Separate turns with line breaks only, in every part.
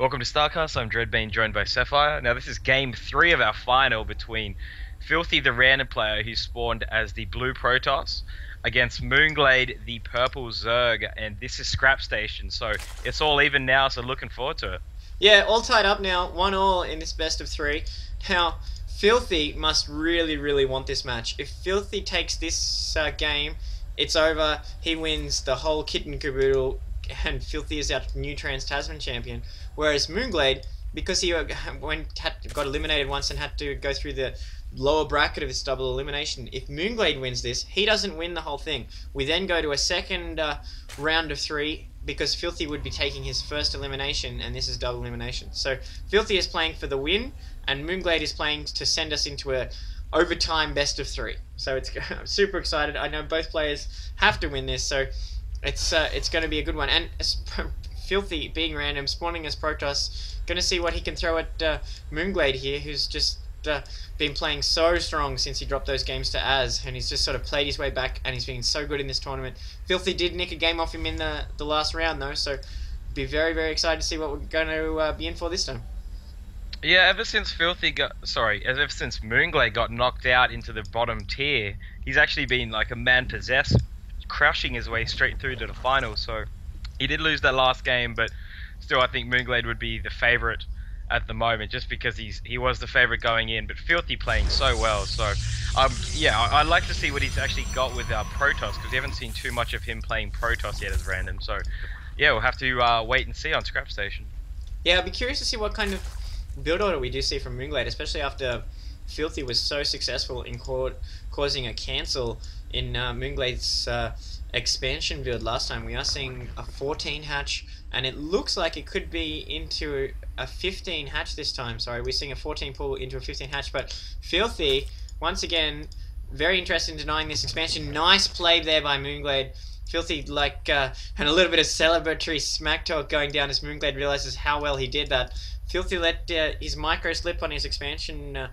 Welcome to Starcraft. I'm Dreadbean, joined by Sapphire. Now, this is game 3 of our final between Filthy, the random player who spawned as the blue Protoss, against mOOnGLaDe, the purple Zerg, and this is Scrap Station. So it's all even now. So looking forward to it.
Yeah, all tied up now, 1-1 in this best of 3. Now, Filthy must really want this match. If Filthy takes this game, it's over. He wins the whole kit and caboodle, and Filthy is our new Tasman champion. Whereas mOOnGLaDe, because he got eliminated once and had to go through the lower bracket of this double elimination, if mOOnGLaDe wins this, he doesn't win the whole thing. We then go to a second round of 3, because Filthy would be taking his first elimination, and this is double elimination. So Filthy is playing for the win, and mOOnGLaDe is playing to send us into a overtime best of 3. So I'm super excited. I know both players have to win this, so it's going to be a good one. And Filthy, being random, spawning as Protoss, going to see what he can throw at mOOnGLaDe here, who's just been playing so strong since he dropped those games to Az, and he's just sort of played his way back, and he's been so good in this tournament. Filthy did nick a game off him in the last round though, so be very excited to see what we're going to be in for this time.
Yeah, ever since mOOnGLaDe got knocked out into the bottom tier, he's actually been like a man possessed, crushing his way straight through to the final. So he did lose that last game, but still I think mOOnGLaDe would be the favorite at the moment, just because he was the favorite going in, but Filthy playing so well. So yeah, I'd like to see what he's actually got with Protoss, because we haven't seen too much of him playing Protoss yet as random. So yeah, we'll have to wait and see on Scrap Station.
Yeah, I'd be curious to see what kind of build order we do see from mOOnGLaDe, especially after Filthy was so successful in causing a cancel in mOOnGLaDe's expansion build last time. We are seeing a 14 hatch, and it looks like it could be into a 15 hatch this time. Sorry, we're seeing a 14 pull into a 15 hatch, but Filthy, once again, very interested in denying this expansion. Nice play there by mOOnGLaDe. Filthy, and a little bit of celebratory smack talk going down as mOOnGLaDe realizes how well he did that. Filthy let his micro slip on his expansion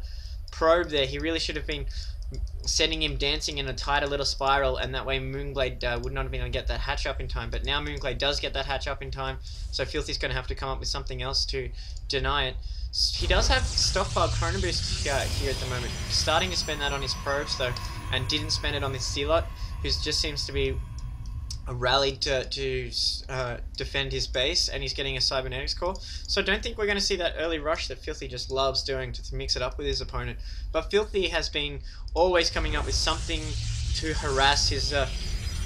probe there. He really should have been sending him dancing in a tighter little spiral, and that way mOOnGLaDe would not have been able to get that hatch up in time. But now mOOnGLaDe does get that hatch up in time, so Filthy's going to have to come up with something else to deny it. He does have stockpile chrono boost here at the moment, starting to spend that on his probes though, and didn't spend it on this Zealot, who just seems to be rallied to defend his base, and he's getting a cybernetics core. So I don't think we're going to see that early rush that Filthy just loves doing to mix it up with his opponent. But Filthy has been always coming up with something to harass his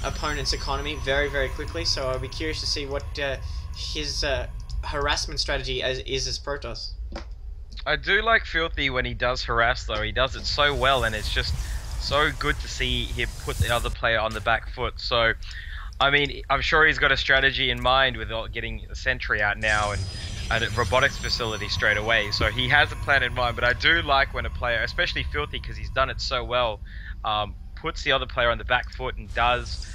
opponent's economy very quickly, so I'll be curious to see what his harassment strategy is as Protoss.
I do like Filthy when he does harass though. He does it so well, and it's just so good to see him put the other player on the back foot. So I mean, I'm sure he's got a strategy in mind with getting a sentry out now and a robotics facility straight away. So he has a plan in mind, but I do like when a player, especially Filthy, because he's done it so well, puts the other player on the back foot and does,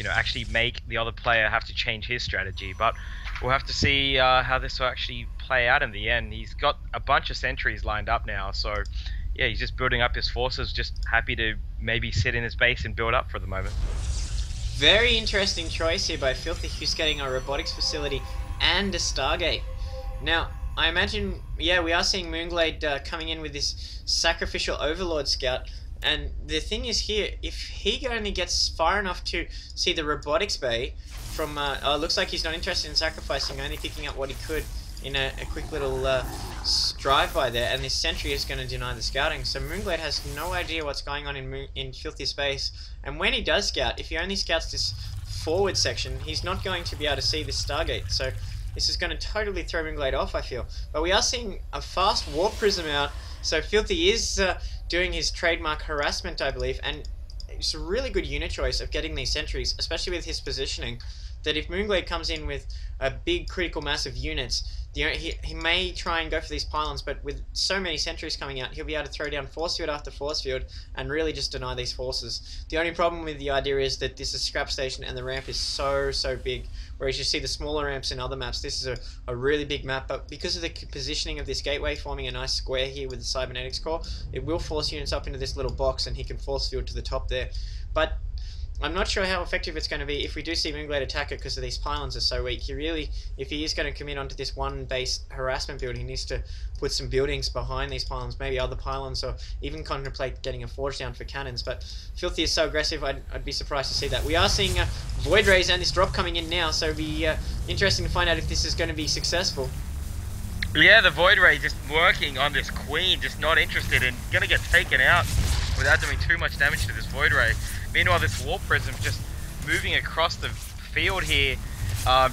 actually make the other player have to change his strategy. But we'll have to see how this will actually play out in the end. He's got a bunch of sentries lined up now, so yeah, he's just building up his forces, just happy to maybe sit in his base and build up for the moment.
Very interesting choice here by Filthy, who's getting a robotics facility and a Stargate. Now, I imagine, yeah, we are seeing mOOnGLaDe coming in with this sacrificial Overlord scout, and the thing is here, if he only gets far enough to see the robotics bay from, looks like he's not interested in sacrificing, only picking up what he could in a quick little drive-by there, and this sentry is going to deny the scouting. So mOOnGLaDe has no idea what's going on in Filthy's space, and when he does scout, if he only scouts this forward section, he's not going to be able to see this Stargate. So this is going to totally throw mOOnGLaDe off, I feel. But we are seeing a fast warp prism out, so Filthy is doing his trademark harassment, I believe, and it's a really good unit choice of getting these sentries, especially with his positioning, that if mOOnGLaDe comes in with a big critical mass of units, he may try and go for these pylons, but with so many sentries coming out, he'll be able to throw down force field after force field and really just deny these forces. The only problem with the idea is that this is Scrap Station and the ramp is so big, whereas you see the smaller ramps in other maps. This is a really big map, but because of the positioning of this gateway forming a nice square here with the cybernetics core, it will force units up into this little box, and he can force field to the top there. But I'm not sure how effective it's going to be if we do see mOOnGLaDe attack it because these pylons are so weak. He really, if he is going to commit onto this one base harassment build, he needs to put some buildings behind these pylons, maybe other pylons, or even contemplate getting a forge down for cannons. But Filthy is so aggressive, I'd be surprised to see that. We are seeing Void Rays and this drop coming in now, so it'll be interesting to find out if this is going to be successful.
Yeah, the Void Ray just working on this Queen, just not interested and gonna get taken out without doing too much damage to this Void Ray. Meanwhile, this Warp Prism just moving across the field here,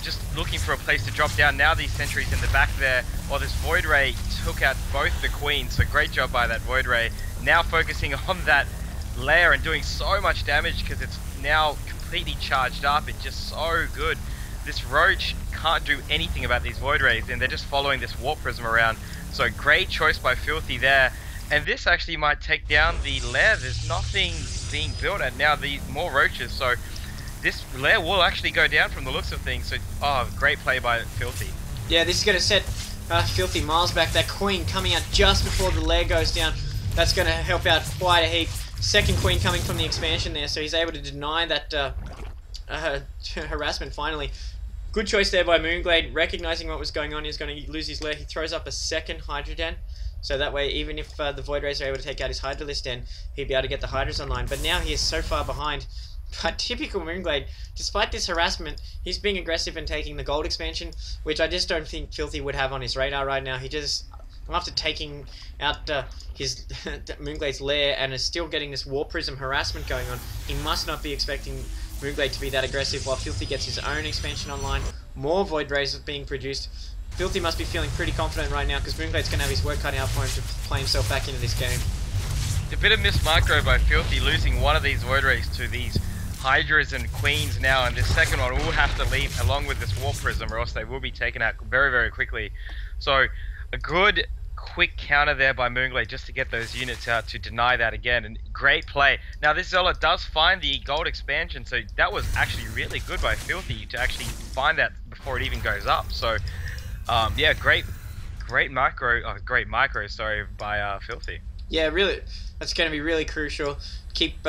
just looking for a place to drop down. Now these sentries in the back there, while this Void Ray took out both the Queens, so great job by that Void Ray. Now focusing on that lair and doing so much damage because it's now completely charged up. It's just so good. This Roach can't do anything about these Void Rays, and they're just following this Warp Prism around. So great choice by Filthy there. And this actually might take down the lair. There's nothing being built at now, the more Roaches. So this lair will actually go down from the looks of things. So, oh, great play by Filthy.
Yeah, this is going to set Filthy miles back. That Queen coming out just before the lair goes down. That's going to help out quite a heap. Second Queen coming from the expansion there, so he's able to deny that harassment finally. Good choice there by mOOnGLaDe, recognizing what was going on. He's going to lose his lair. He throws up a second Hydra Den, so that way even if the Void Rays are able to take out his Hydralisk Den, he'd be able to get the Hydras online. But now he is so far behind. But typical mOOnGLaDe, despite this harassment, he's being aggressive and taking the gold expansion, which I just don't think Filthy would have on his radar right now. He just, after taking out his mOOnGLaDe's lair and is still getting this Warp Prism harassment going on, he must not be expecting mOOnGLaDe to be that aggressive while Filthy gets his own expansion online. More Void Rays being produced. Filthy must be feeling pretty confident right now because mOOnGLaDe's going to have his work cut out for him to play himself back into this game.
A bit of missed micro by Filthy, losing one of these Void Rays to these Hydras and Queens now, and this second one will have to leave along with this Warp Prism or else they will be taken out very, very quickly. So a good quick counter there by mOOnGLaDe just to get those units out to deny that again, and great play. Now this Zola does find the gold expansion, so that was actually really good by Filthy to actually find that before it even goes up. So yeah, great micro, sorry, by Filthy.
Yeah, really, that's going to be really crucial. Keep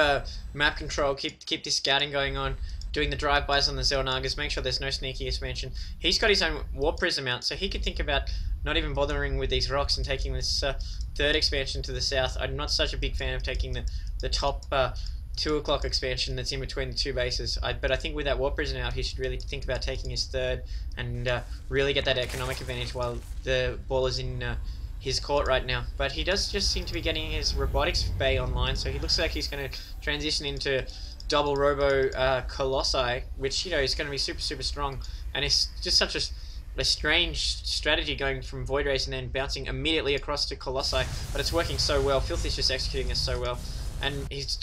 map control, keep this scouting going on, doing the drive-bys on the Xel'Nagas, make sure there's no sneaky expansion. He's got his own Warp Prism out, so he could think about not even bothering with these rocks and taking this third expansion to the south. I'm not such a big fan of taking the top 2 o'clock expansion that's in between the two bases. But I think with that Warp Prism out, he should really think about taking his third and really get that economic advantage while the ball is in his court right now. But he does just seem to be getting his robotics bay online, so he looks like he's going to transition into double robo Colossi, which, you know, is going to be super, super strong. And it's just such a strange strategy going from Void Rays and then bouncing immediately across to Colossi, but it's working so well. Filthy's just executing this so well, and he's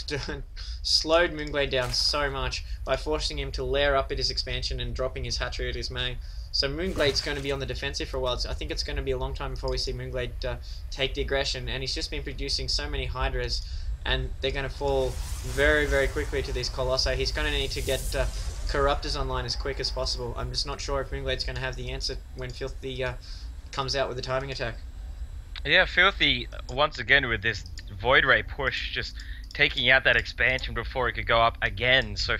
slowed mOOnGLaDe down so much by forcing him to layer up at his expansion and dropping his hatchery at his main. So mOOnGLaDe's going to be on the defensive for a while. I think it's going to be a long time before we see mOOnGLaDe take the aggression, and he's just been producing so many Hydras, and they're going to fall very, very quickly to these Colossi. He's going to need to get Corruptors online as quick as possible. I'm just not sure if mOOnGLaDe's going to have the answer when Filthy comes out with the timing attack.
Yeah, Filthy, once again with this Void Ray push, just taking out that expansion before it could go up again. So